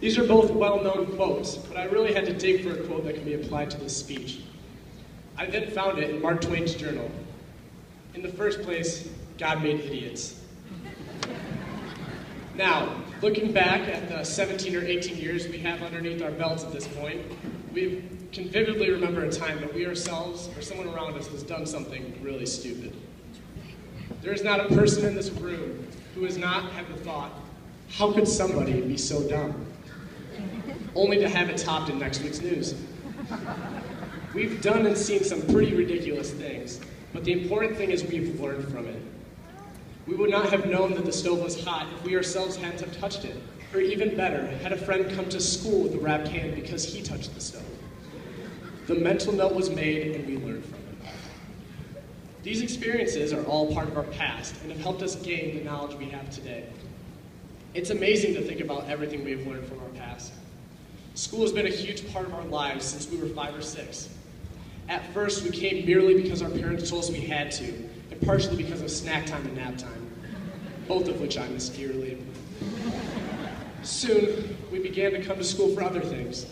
These are both well-known quotes, but I really had to dig for a quote that can be applied to this speech. I then found it in Mark Twain's journal. In the first place, God made idiots. Now, looking back at the 17 or 18 years we have underneath our belts at this point, we can vividly remember a time that we ourselves or someone around us has done something really stupid. There is not a person in this room who has not had the thought, how could somebody be so dumb? Only to have it topped in next week's news. We've done and seen some pretty ridiculous things, but the important thing is we've learned from it. We would not have known that the stove was hot if we ourselves hadn't have touched it, or even better, had a friend come to school with a wrapped hand because he touched the stove. The mental note was made and we learned from it. These experiences are all part of our past and have helped us gain the knowledge we have today. It's amazing to think about everything we have learned from our past. School has been a huge part of our lives since we were 5 or 6. At first, we came merely because our parents told us we had to, and partially because of snack time and nap time, both of which I miss dearly. Soon, we began to come to school for other things.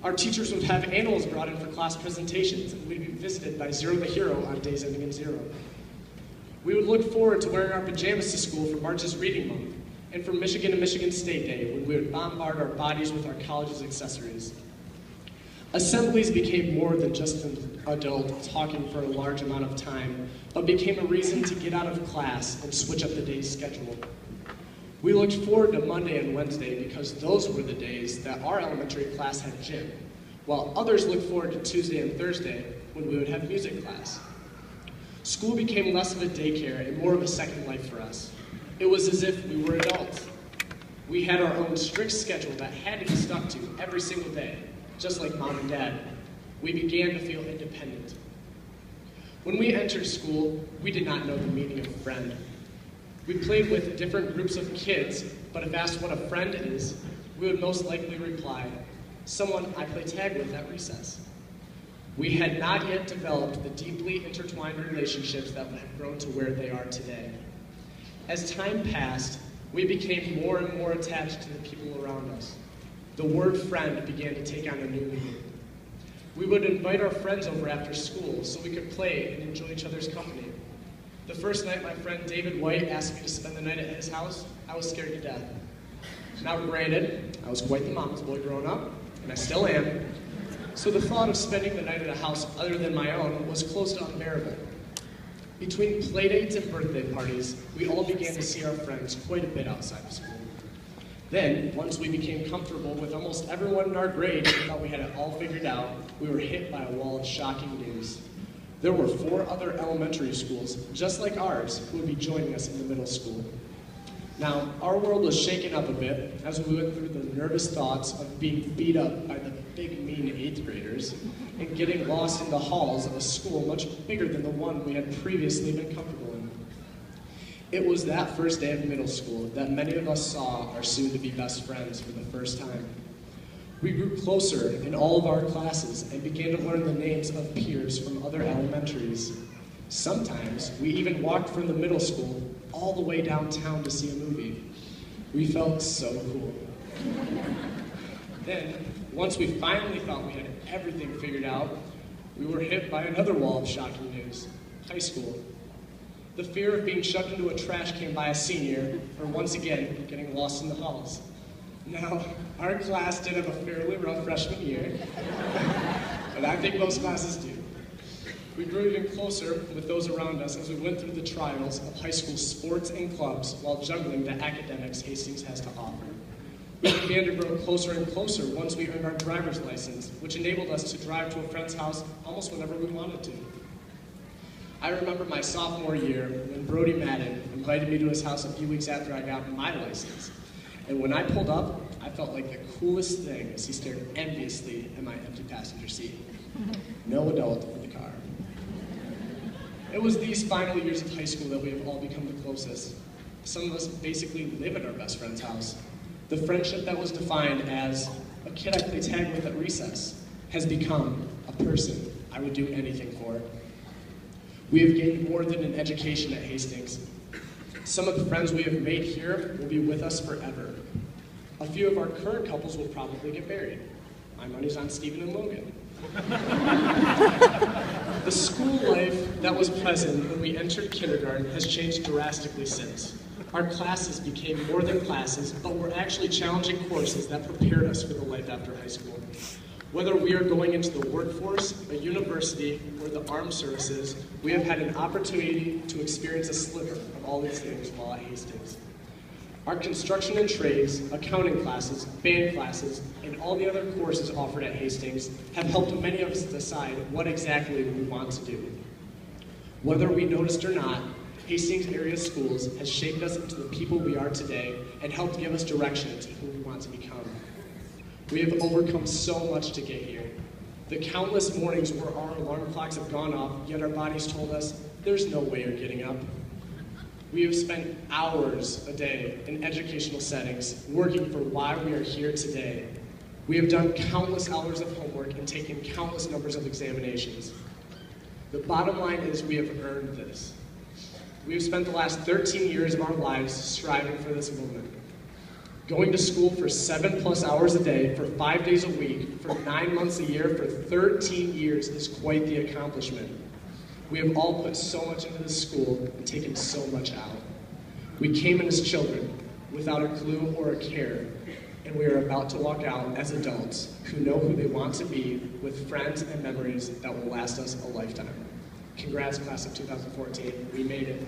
Our teachers would have animals brought in for class presentations, and we'd be visited by Zero the Hero on days ending in 0. We would look forward to wearing our pajamas to school for March's Reading Month, and for Michigan and Michigan State Day, when we would bombard our bodies with our college's accessories. Assemblies became more than just an adult talking for a large amount of time, but became a reason to get out of class and switch up the day's schedule. We looked forward to Monday and Wednesday because those were the days that our elementary class had gym, while others looked forward to Tuesday and Thursday when we would have music class. School became less of a daycare and more of a second life for us. It was as if we were adults. We had our own strict schedule that had to be stuck to every single day, just like mom and dad. We began to feel independent. When we entered school, we did not know the meaning of friend. We played with different groups of kids, but if asked what a friend is, we would most likely reply, someone I play tag with at recess. We had not yet developed the deeply intertwined relationships that have grown to where they are today. As time passed, we became more and more attached to the people around us. The word friend began to take on a new meaning. We would invite our friends over after school so we could play and enjoy each other's company. The first night my friend David White asked me to spend the night at his house, I was scared to death. Now granted, I was quite the mama's boy growing up, and I still am, so the thought of spending the night at a house other than my own was close to unbearable. Between playdates and birthday parties, we all began to see our friends quite a bit outside of school. Then, once we became comfortable with almost everyone in our grade and thought we had it all figured out, we were hit by a wall of shocking news. There were 4 other elementary schools, just like ours, who would be joining us in the middle school. Now, our world was shaken up a bit as we went through the nervous thoughts of being beat up by the big, mean 8th graders and getting lost in the halls of a school much bigger than the one we had previously been comfortable in. It was that first day of middle school that many of us saw our soon-to-be best friends for the first time. We grew closer in all of our classes and began to learn the names of peers from other elementaries. Sometimes, we even walked from the middle school all the way downtown to see a movie. We felt so cool. Then, once we finally thought we had everything figured out, we were hit by another wall of shocking news: high school. The fear of being shoved into a trash can by a senior, or once again, getting lost in the halls. Now, our class did have a fairly rough freshman year, but I think most classes do. We grew even closer with those around us as we went through the trials of high school sports and clubs while juggling the academics Hastings has to offer. We began to grow closer and closer once we earned our driver's license, which enabled us to drive to a friend's house almost whenever we wanted to. I remember my sophomore year when Brody Madden invited me to his house a few weeks after I got my license. And when I pulled up, I felt like the coolest thing as he stared enviously at my empty passenger seat. No adult in the car. It was these final years of high school that we have all become the closest. Some of us basically live at our best friend's house. The friendship that was defined as a kid I play tag with at recess has become a person I would do anything for. We have gained more than an education at Hastings. Some of the friends we have made here will be with us forever. A few of our current couples will probably get married. My money's on Stephen and Logan. The school life that was pleasant when we entered kindergarten has changed drastically since. Our classes became more than classes, but were actually challenging courses that prepared us for the life after high school. Whether we are going into the workforce, a university, or the armed services, we have had an opportunity to experience a sliver of all these things while at Hastings. Our construction and trades, accounting classes, band classes, and all the other courses offered at Hastings have helped many of us decide what exactly we want to do. Whether we noticed or not, Hastings area schools has shaped us into the people we are today and helped give us direction into who we want to become. We have overcome so much to get here. The countless mornings where our alarm clocks have gone off, yet our bodies told us, there's no way you're getting up. We have spent hours a day in educational settings, working for why we are here today. We have done countless hours of homework and taken countless numbers of examinations. The bottom line is we have earned this. We have spent the last 13 years of our lives striving for this moment. Going to school for 7+ hours a day, for 5 days a week, for 9 months a year, for 13 years is quite the accomplishment. We have all put so much into this school and taken so much out. We came in as children, without a clue or a care, and we are about to walk out as adults who know who they want to be, with friends and memories that will last us a lifetime. Congrats, class of 2014. We made it.